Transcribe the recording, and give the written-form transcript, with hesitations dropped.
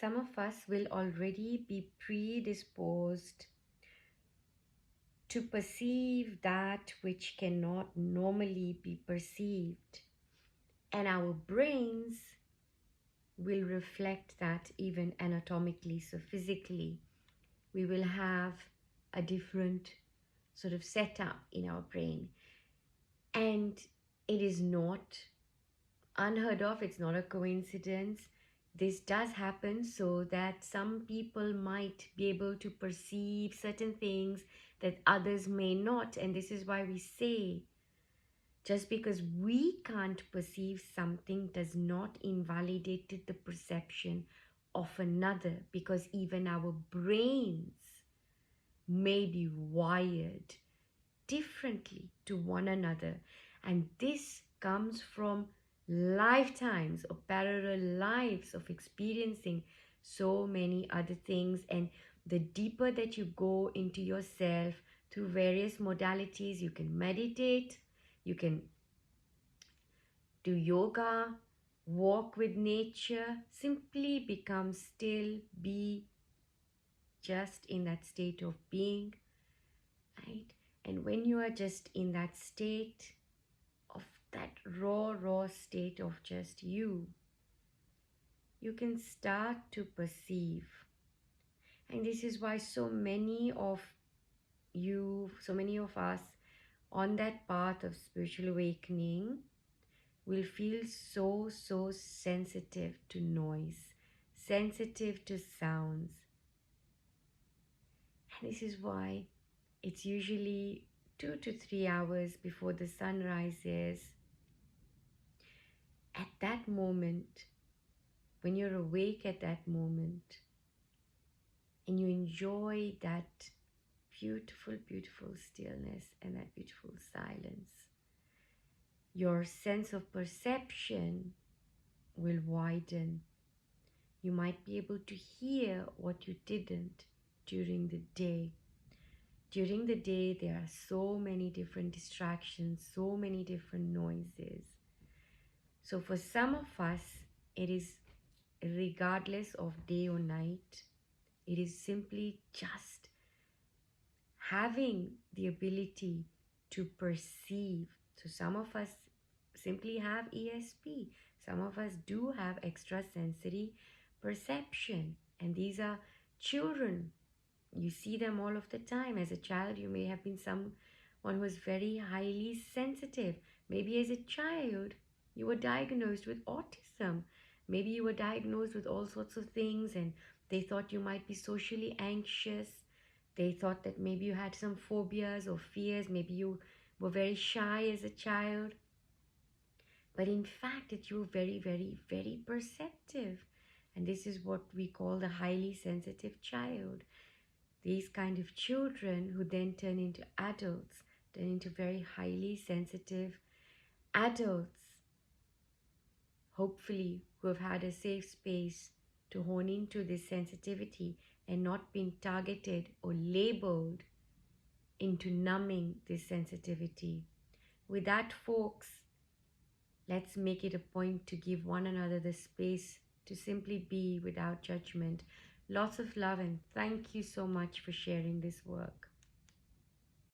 some of us will already be predisposed to perceive that which cannot normally be perceived. And our brains will reflect that even anatomically, so physically. We will have a different sort of setup in our brain. And it is not unheard of, it's not a coincidence. This does happen so that some people might be able to perceive certain things that others may not. And this is why we say, just because we can't perceive something does not invalidate the perception of another, because even our brains may be wired differently to one another. And this comes from lifetimes or parallel lives of experiencing so many other things. And the deeper that you go into yourself through various modalities, you can meditate, you can do yoga, walk with nature, simply become still, be just in that state of being, right? And when you are just in that state of that raw state of just you can start to perceive. And this is why so many of us on that path of spiritual awakening will feel so sensitive to noise, sensitive to sounds. And this is why it's usually 2 to 3 hours before the sun rises. At that moment, when you're awake at that moment, and you enjoy that beautiful stillness and that beautiful silence, your sense of perception will widen. You might be able to hear what you didn't during the day. During the day, there are so many different distractions, so many different noises. So for some of us, it is regardless of day or night. It is simply just having the ability to perceive. So some of us simply have ESP. Some of us do have extrasensory perception. And these are children. You see them all of the time. As a child, you may have been someone who was very highly sensitive. Maybe as a child, you were diagnosed with autism. Maybe you were diagnosed with all sorts of things and they thought you might be socially anxious. They thought that maybe you had some phobias or fears. Maybe you were very shy as a child. But in fact, that you were very perceptive. And this is what we call the highly sensitive child. These kind of children who then turn into adults, turn into very highly sensitive adults, hopefully who have had a safe space to hone into this sensitivity and not been targeted or labeled into numbing this sensitivity. With that, folks, let's make it a point to give one another the space to simply be without judgment. Lots of love and thank you so much for sharing this work.